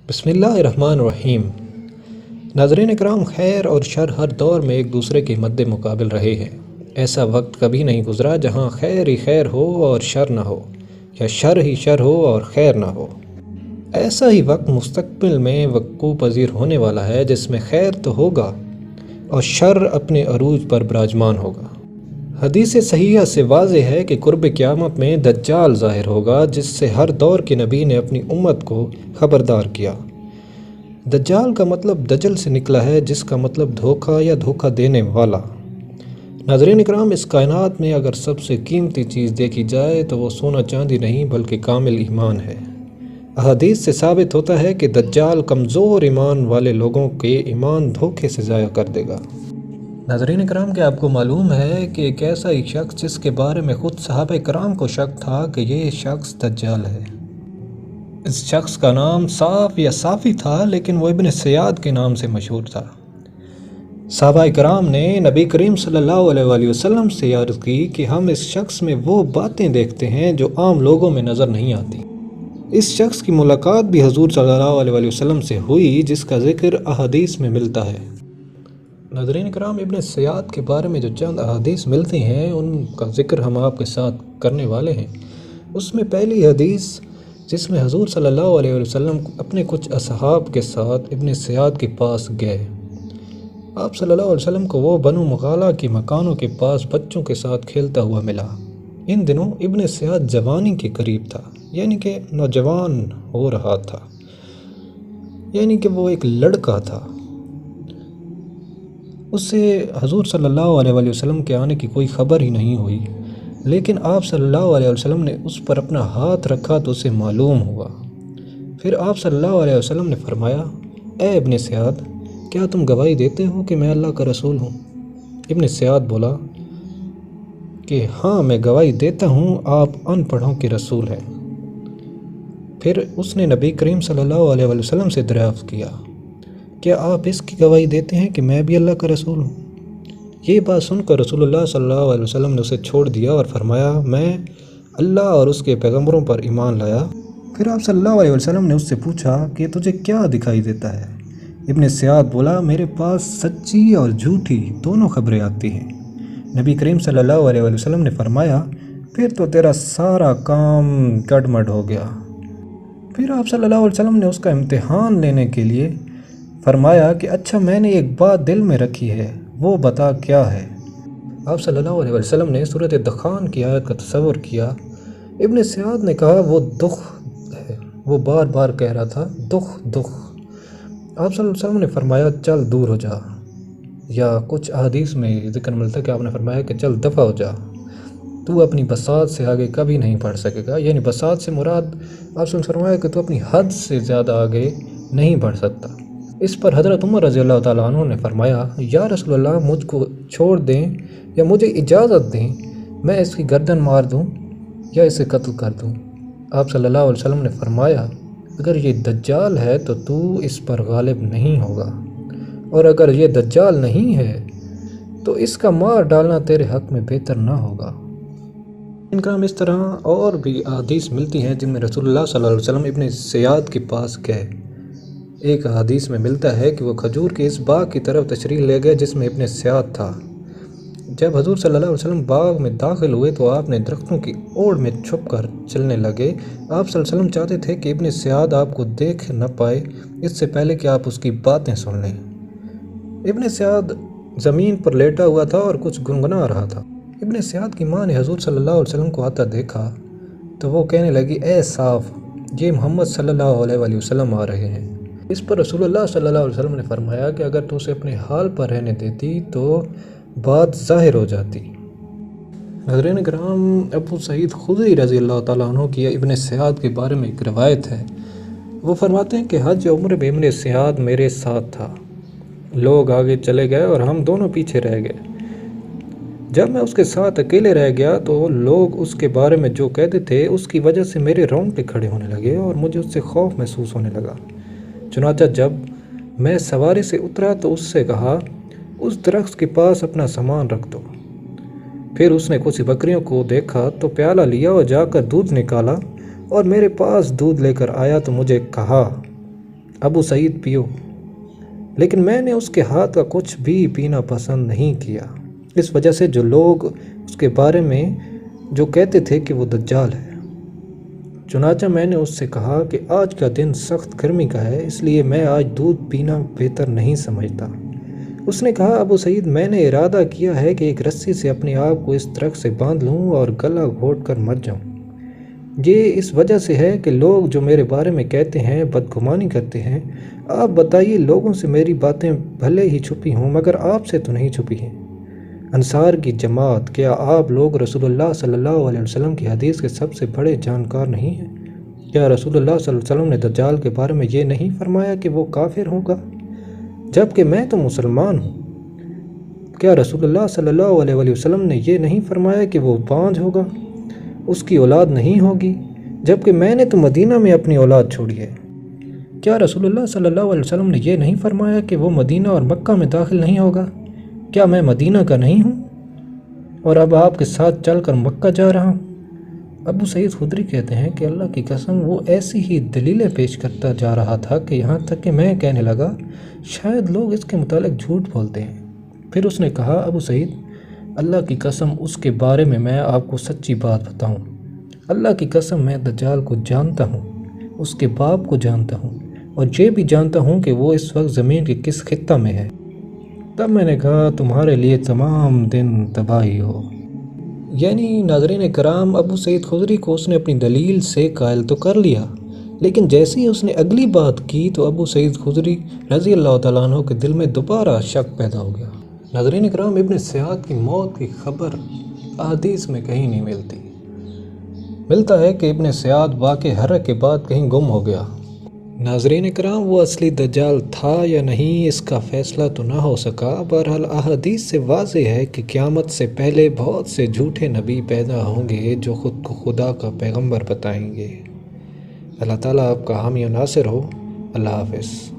بسم اللہ الرحمن الرحیم۔ ناظرین اکرام، خیر اور شر ہر دور میں ایک دوسرے کے مد مقابل رہے ہیں۔ ایسا وقت کبھی نہیں گزرا جہاں خیر ہی خیر ہو اور شر نہ ہو، یا شر ہی شر ہو اور خیر نہ ہو۔ ایسا ہی وقت مستقبل میں وقوع پذیر ہونے والا ہے جس میں خیر تو ہوگا اور شر اپنے عروج پر براجمان ہوگا۔ حدیث صحیحہ سے واضح ہے کہ قرب قیامت میں دجال ظاہر ہوگا، جس سے ہر دور کے نبی نے اپنی امت کو خبردار کیا۔ دجال کا مطلب دجل سے نکلا ہے، جس کا مطلب دھوکہ یا دھوکہ دینے والا۔ ناظرین اکرام، اس کائنات میں اگر سب سے قیمتی چیز دیکھی جائے تو وہ سونا چاندی نہیں بلکہ کامل ایمان ہے۔ احادیث سے ثابت ہوتا ہے کہ دجال کمزور ایمان والے لوگوں کے ایمان دھوکے سے ضائع کر دے گا۔ ناظرین اکرام، کیا آپ کو معلوم ہے کہ ایک ایسا ہی شخص جس کے بارے میں خود صحابہ کرام کو شک تھا کہ یہ شخص دجال ہے؟ اس شخص کا نام صاف یا صافی تھا، لیکن وہ ابن سیاد کے نام سے مشہور تھا۔ صحابہ کرام نے نبی کریم صلی اللہ علیہ وآلہ وسلم سے عرض کی کہ ہم اس شخص میں وہ باتیں دیکھتے ہیں جو عام لوگوں میں نظر نہیں آتی۔ اس شخص کی ملاقات بھی حضور صلی اللہ علیہ وآلہ وسلم سے ہوئی، جس کا ذکر احادیث میں ملتا ہے۔ ناظرین کرام، ابن سیاد کے بارے میں جو چند احادیث ملتی ہیں ان کا ذکر ہم آپ کے ساتھ کرنے والے ہیں۔ اس میں پہلی حدیث جس میں حضور صلی اللہ علیہ وسلم اپنے کچھ اصحاب کے ساتھ ابن سیاد کے پاس گئے۔ آپ صلی اللہ علیہ وسلم کو وہ بنو مغالہ کی مکانوں کے پاس بچوں کے ساتھ کھیلتا ہوا ملا۔ ان دنوں ابن سیاد جوانی کے قریب تھا، یعنی کہ نوجوان ہو رہا تھا، یعنی کہ وہ ایک لڑکا تھا۔ اس سے حضور صلی اللہ علیہ وآلہ وسلم کے آنے کی کوئی خبر ہی نہیں ہوئی، لیکن آپ صلی اللہ علیہ وسلم نے اس پر اپنا ہاتھ رکھا تو اسے معلوم ہوا۔ پھر آپ صلی اللہ علیہ وسلم نے فرمایا، اے ابن سیاد، کیا تم گواہی دیتے ہو کہ میں اللہ کا رسول ہوں؟ ابن سیاد بولا کہ ہاں، میں گواہی دیتا ہوں، آپ ان پڑھوں کے رسول ہیں۔ پھر اس نے نبی کریم صلی اللہ علیہ وآلہ وسلم سے دریافت کیا، کیا آپ اس کی گواہی دیتے ہیں کہ میں بھی اللہ کا رسول ہوں؟ یہ بات سن کر رسول اللہ صلی اللہ علیہ وسلم نے اسے چھوڑ دیا اور فرمایا، میں اللہ اور اس کے پیغمبروں پر ایمان لایا۔ پھر آپ صلی اللہ علیہ وسلم نے اس سے پوچھا کہ تجھے کیا دکھائی دیتا ہے؟ ابن سیاد بولا، میرے پاس سچی اور جھوٹی دونوں خبریں آتی ہیں۔ نبی کریم صلی اللہ علیہ وسلم نے فرمایا، پھر تو تیرا سارا کام گڑبڑ ہو گیا۔ پھر آپ صلی اللہ علیہ وسلم نے اس کا امتحان لینے کے لیے فرمایا کہ اچھا، میں نے ایک بات دل میں رکھی ہے، وہ بتا کیا ہے؟ آپ صلی اللہ علیہ وسلم نے سورۃ دخان کی آیت کا تصور کیا۔ ابن سیاد نے کہا، وہ دخ ہے۔ وہ بار بار کہہ رہا تھا، دخ دخ۔ آپ صلی اللہ علیہ وسلم نے فرمایا، چل دور ہو جا، یا کچھ احادیث میں ذکر ملتا ہے کہ آپ نے فرمایا کہ چل دفع ہو جا، تو اپنی بساط سے آگے کبھی نہیں بڑھ سکے گا۔ یعنی بساط سے مراد آپ صلی اللہ علیہ وسلم نے فرمایا کہ تو اپنی حد سے زیادہ آگے نہیں بڑھ سکتا۔ اس پر حضرت عمر رضی اللہ تعالیٰ عنہ نے فرمایا، یا رسول اللہ، مجھ کو چھوڑ دیں یا مجھے اجازت دیں، میں اس کی گردن مار دوں یا اسے قتل کر دوں۔ آپ صلی اللہ علیہ وسلم نے فرمایا، اگر یہ دجال ہے تو اس پر غالب نہیں ہوگا، اور اگر یہ دجال نہیں ہے تو اس کا مار ڈالنا تیرے حق میں بہتر نہ ہوگا۔ ان کا اس طرح اور بھی احادیث ملتی ہیں جن میں رسول اللہ صلی اللہ علیہ وسلم ابن سیاد کے پاس گئے۔ ایک حدیث میں ملتا ہے کہ وہ کھجور کے اس باغ کی طرف تشریف لے گئے جس میں ابن سیاد تھا۔ جب حضور صلی اللہ علیہ وسلم باغ میں داخل ہوئے تو آپ نے درختوں کی اوڑ میں چھپ کر چلنے لگے۔ آپ صلی اللہ علیہ وسلم چاہتے تھے کہ ابن سیاد آپ کو دیکھ نہ پائے، اس سے پہلے کہ آپ اس کی باتیں سن لیں۔ ابن سیاد زمین پر لیٹا ہوا تھا اور کچھ گنگنا رہا تھا۔ ابن سیاد کی ماں نے حضور صلی اللہ علیہ وسلم کو آتا دیکھا تو وہ کہنے لگی، اے صاف، یہ محمد صلی اللہ علیہ وآلہ وسلم آ رہے ہیں۔ اس پر رسول اللہ صلی اللہ علیہ وسلم نے فرمایا کہ اگر تو اسے اپنے حال پر رہنے دیتی تو بات ظاہر ہو جاتی۔ ناظرین کرام، ابو سعید خدری رضی اللہ تعالیٰ عنہ کی ابن سیاد کے بارے میں ایک روایت ہے۔ وہ فرماتے ہیں کہ حج عمر ابن سیاد میرے ساتھ تھا، لوگ آگے چلے گئے اور ہم دونوں پیچھے رہ گئے۔ جب میں اس کے ساتھ اکیلے رہ گیا تو لوگ اس کے بارے میں جو کہتے تھے اس کی وجہ سے میرے رونگٹے کھڑے ہونے لگے اور مجھے اس سے خوف محسوس ہونے لگا۔ چنانچہ جب میں سواری سے اترا تو اس سے کہا، اس درخت کے پاس اپنا سامان رکھ دو۔ پھر اس نے کچھ بکریوں کو دیکھا تو پیالہ لیا اور جا کر دودھ نکالا اور میرے پاس دودھ لے کر آیا تو مجھے کہا ابو سعید پیو، لیکن میں نے اس کے ہاتھ کا کچھ بھی پینا پسند نہیں کیا، اس وجہ سے جو لوگ اس کے بارے میں جو کہتے تھے کہ وہ دجال ہے۔ چنانچہ میں نے اس سے کہا کہ آج کا دن سخت گرمی کا ہے، اس لیے میں آج دودھ پینا بہتر نہیں سمجھتا۔ اس نے کہا ابو سعید، میں نے ارادہ کیا ہے کہ ایک رسی سے اپنے آپ کو اس درخت سے باندھ لوں اور گلا گھونٹ کر مر جاؤں۔ یہ اس وجہ سے ہے کہ لوگ جو میرے بارے میں کہتے ہیں بدگمانی کرتے ہیں۔ آپ بتائیے، لوگوں سے میری باتیں بھلے ہی چھپی ہوں مگر آپ سے تو نہیں چھپی ہیں۔ انصار کی جماعت، کیا آپ لوگ رسول اللہ صلی اللہ علیہ وسلم کی حدیث کے سب سے بڑے جانکار نہیں ہیں؟ کیا رسول اللہ صلی اللہ علیہ وسلم نے دجال کے بارے میں یہ نہیں فرمایا کہ وہ کافر ہوگا، جبکہ میں تو مسلمان ہوں؟ کیا رسول اللہ صلی اللہ علیہ وسلم نے یہ نہیں فرمایا کہ وہ بانجھ ہوگا، اس کی اولاد نہیں ہوگی، جبکہ میں نے تو مدینہ میں اپنی اولاد چھوڑی ہے؟ کیا رسول اللہ صلی اللہ علیہ وسلم نے یہ نہیں فرمایا کہ وہ مدینہ اور مکہ میں داخل نہیں ہوگا؟ کیا میں مدینہ کا نہیں ہوں اور اب آپ کے ساتھ چل کر مکہ جا رہا ہوں؟ ابو سعید خدری کہتے ہیں کہ اللہ کی قسم وہ ایسی ہی دلیلیں پیش کرتا جا رہا تھا کہ یہاں تک کہ میں کہنے لگا شاید لوگ اس کے متعلق جھوٹ بولتے ہیں۔ پھر اس نے کہا ابو سعید، اللہ کی قسم اس کے بارے میں آپ کو سچی بات بتاؤں، اللہ کی قسم میں دجال کو جانتا ہوں، اس کے باپ کو جانتا ہوں، اور یہ بھی جانتا ہوں کہ وہ اس وقت زمین کے کس خطہ میں ہے۔ تب میں نے کہا تمہارے لیے تمام دن تباہی ہو۔ یعنی ناظرین کرام، ابو سعید خدری کو اس نے اپنی دلیل سے قائل تو کر لیا، لیکن جیسے ہی اس نے اگلی بات کی تو ابو سعید خدری رضی اللہ تعالیٰ عنہ کے دل میں دوبارہ شک پیدا ہو گیا۔ ناظرین کرام، ابن سیاد کی موت کی خبر احادیث میں کہیں نہیں ملتی۔ ملتا ہے کہ ابن سیاد واقع حرہ کے بعد کہیں گم ہو گیا۔ ناظرین کرام، وہ اصلی دجال تھا یا نہیں اس کا فیصلہ تو نہ ہو سکا۔ بہرحال احادیث سے واضح ہے کہ قیامت سے پہلے بہت سے جھوٹے نبی پیدا ہوں گے جو خود کو خدا کا پیغمبر بتائیں گے۔ اللہ تعالیٰ آپ کا حامی و ناصر ہو۔ اللہ حافظ۔